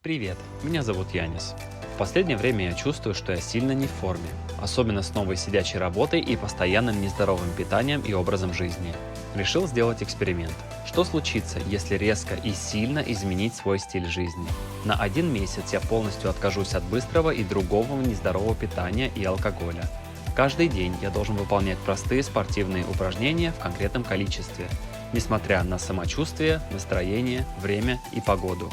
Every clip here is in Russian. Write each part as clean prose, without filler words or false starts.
Привет, меня зовут Янис. В последнее время я чувствую, что я сильно не в форме, особенно с новой сидячей работой и постоянным нездоровым питанием и образом жизни. Решил сделать эксперимент. Что случится, если резко и сильно изменить свой стиль жизни? На 1 месяц я полностью откажусь от быстрого и другого нездорового питания и алкоголя. Каждый день я должен выполнять простые спортивные упражнения в конкретном количестве, несмотря на самочувствие, настроение, время и погоду.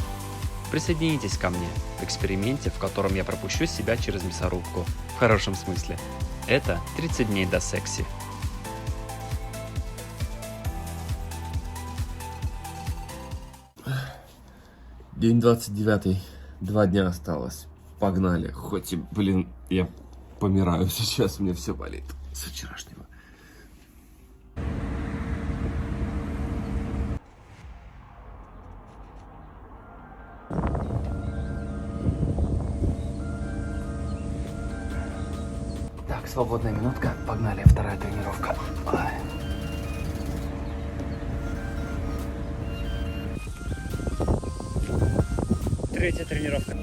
Присоединитесь ко мне в эксперименте, в котором я пропущу себя через мясорубку, в хорошем смысле. Это 30 дней до секси. День 29. 2 дня осталось. Погнали. Хоть и, я помираю сейчас, мне все болит с вчерашнего. Так, свободная минутка, погнали, вторая тренировка. Третья тренировка.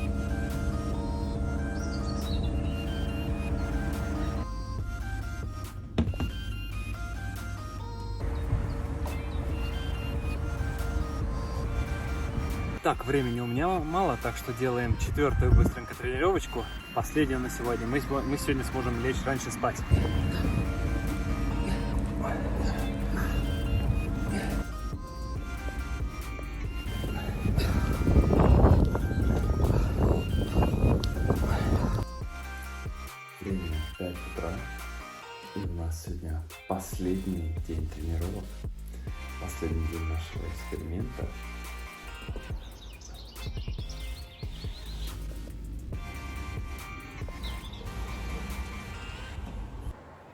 Так, времени у меня мало, так что делаем 4-ю быстренько тренировочку. Последнюю на сегодня. Мы сегодня сможем лечь раньше спать. Время 5 утра. И у нас сегодня последний день тренировок. Последний день нашего эксперимента.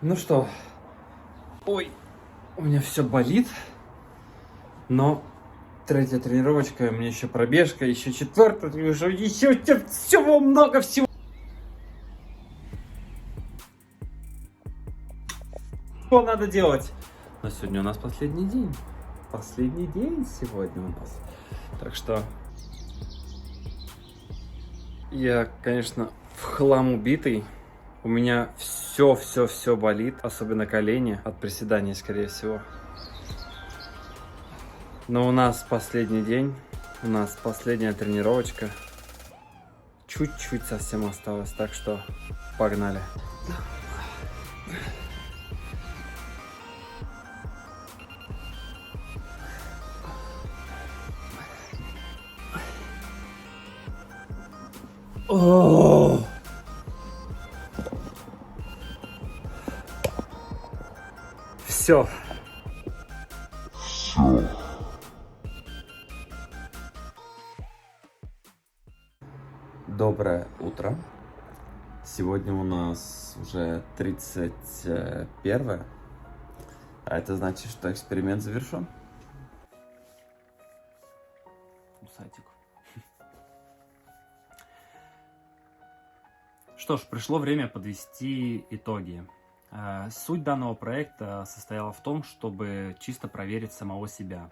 Ну что, ой, у меня все болит, но третья тренировочка, мне еще пробежка, еще четвертая, еще всего много всего. Что надо делать? Но сегодня у нас последний день. Последний день сегодня у нас. Так что я, конечно, в хлам убитый. У меня все болит, особенно колени от приседаний, скорее всего. Но у нас последний день, у нас последняя тренировочка. Чуть-чуть совсем осталось, так что погнали. О! Все. Доброе утро. Сегодня у нас уже 31, а это значит, что эксперимент завершен. Усатик. Что ж, пришло время подвести итоги. Суть данного проекта состояла в том, чтобы чисто проверить самого себя.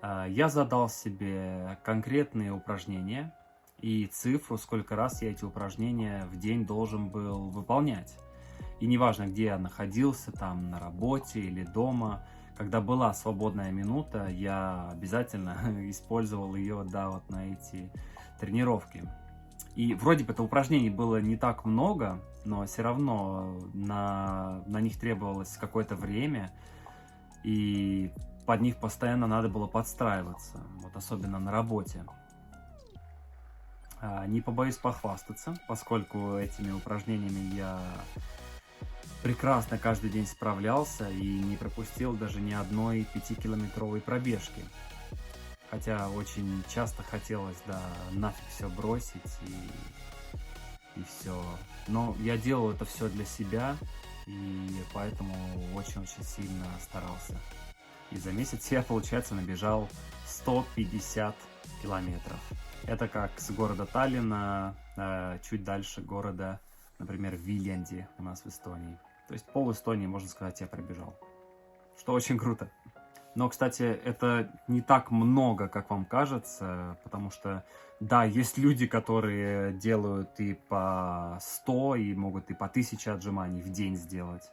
Я задал себе конкретные упражнения и цифру, сколько раз я эти упражнения в день должен был выполнять. И неважно, где я находился, там на работе или дома, когда была свободная минута, я обязательно использовал ее, да, вот на эти тренировки. И вроде бы это упражнений было не так много, но все равно на них требовалось какое-то время, и под них постоянно надо было подстраиваться, вот особенно на работе. Не побоюсь похвастаться, поскольку этими упражнениями я прекрасно каждый день справлялся и не пропустил даже ни одной 5-километровой пробежки. Хотя очень часто хотелось, да, нафиг все бросить и все. Но я делал это все для себя, и поэтому очень-очень сильно старался. И за месяц я, получается, набежал 150 километров. Это как с города Таллина, чуть дальше города, например, Виленди у нас в Эстонии. То есть пол Эстонии, можно сказать, я пробежал. Что очень круто. Но, кстати, это не так много, как вам кажется, потому что, да, есть люди, которые делают и по 100, и могут и по 1000 отжиманий в день сделать.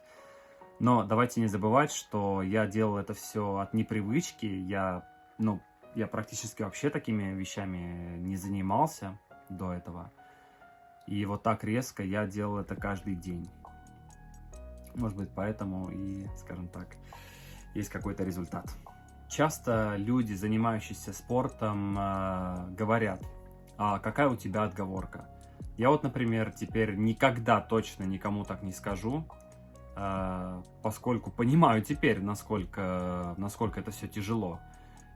Но давайте не забывать, что я делал это все от непривычки. Я практически вообще такими вещами не занимался до этого. И вот так резко я делал это каждый день. Может быть, поэтому и, скажем так, есть какой-то результат. Часто люди, занимающиеся спортом, говорят: а какая у тебя отговорка? Я вот, например, теперь никогда точно никому так не скажу, поскольку понимаю теперь, насколько это все тяжело.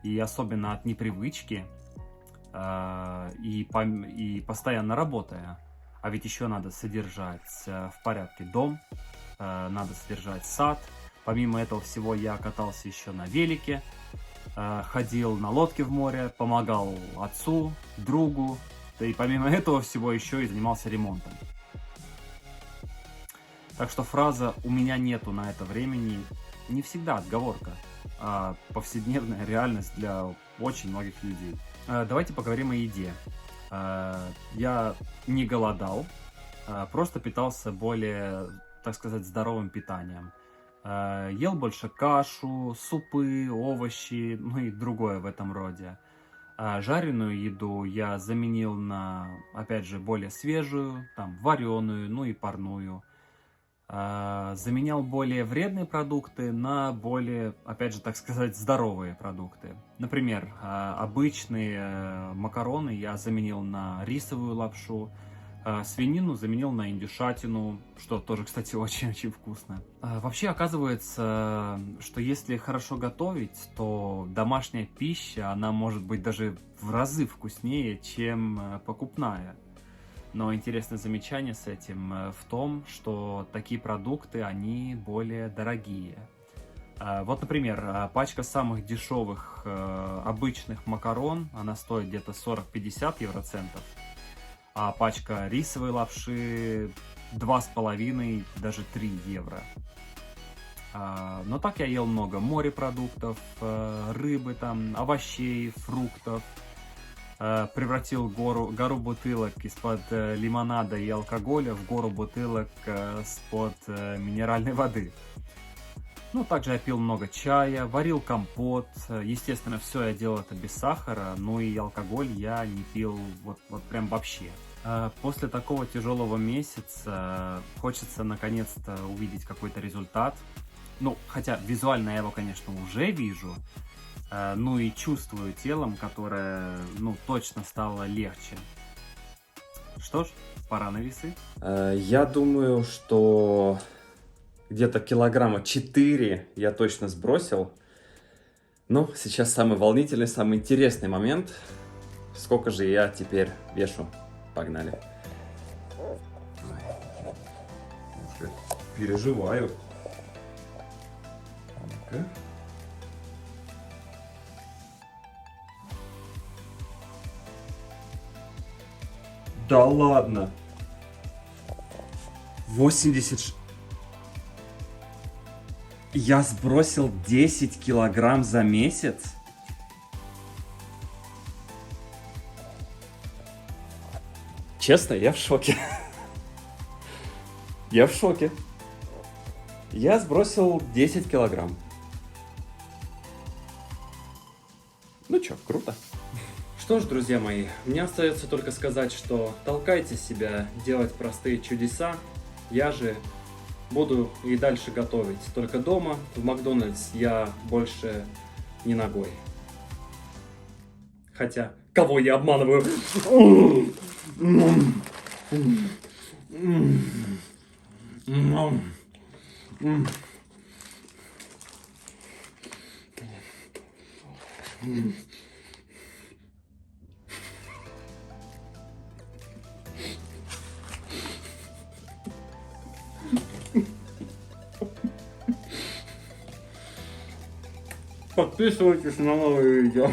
И особенно от непривычки, и постоянно работая. А ведь еще надо содержать в порядке дом, надо содержать сад. Помимо этого всего я катался еще на велике, ходил на лодке в море, помогал отцу, другу. Да и помимо этого всего еще и занимался ремонтом. Так что фраза «у меня нету на это времени» не всегда отговорка, а повседневная реальность для очень многих людей. Давайте поговорим о еде. Я не голодал, просто питался более, так сказать, здоровым питанием. Ел больше кашу, супы, овощи, ну и другое в этом роде. Жареную еду я заменил на, опять же, более свежую, там, вареную, ну и парную. Заменял более вредные продукты на более, опять же, так сказать, здоровые продукты. Например, обычные макароны я заменил на рисовую лапшу, свинину заменил на индюшатину, что тоже, кстати, очень-очень вкусно. Вообще, оказывается, что если хорошо готовить, то домашняя пища, она может быть даже в разы вкуснее, чем покупная. Но интересное замечание с этим в том, что такие продукты, они более дорогие. Вот, например, пачка самых дешевых обычных макарон, она стоит где-то 40-50 евроцентов, а пачка рисовой лапши 2,5, даже 3 евро. Но так я ел много морепродуктов, рыбы, там, овощей, фруктов. Превратил гору бутылок из-под лимонада и алкоголя в гору бутылок из-под минеральной воды. Ну, также я пил много чая, варил компот. Естественно, все я делал это без сахара, ну и алкоголь я не пил вот прям вообще. После такого тяжелого месяца хочется наконец-то увидеть какой-то результат. Ну, хотя визуально я его, конечно, уже вижу. Ну и чувствую телом, которое, точно стало легче. Что ж, пора на весы. Я думаю, что где-то килограмма 4 я точно сбросил. Но сейчас самый волнительный, самый интересный момент. Сколько же я теперь вешу? Погнали. Переживаю. Ну-ка. Да ладно. 80... Я сбросил 10 килограмм за месяц? Честно, я в шоке. Я в шоке. Я сбросил 10 килограмм. Ну чё, круто. Что ж, друзья мои, мне остается только сказать, что толкайте себя делать простые чудеса. Я же буду и дальше готовить только дома. В Макдональдс я больше не ногой. Хотя, кого я обманываю? Подписывайтесь на новые видео.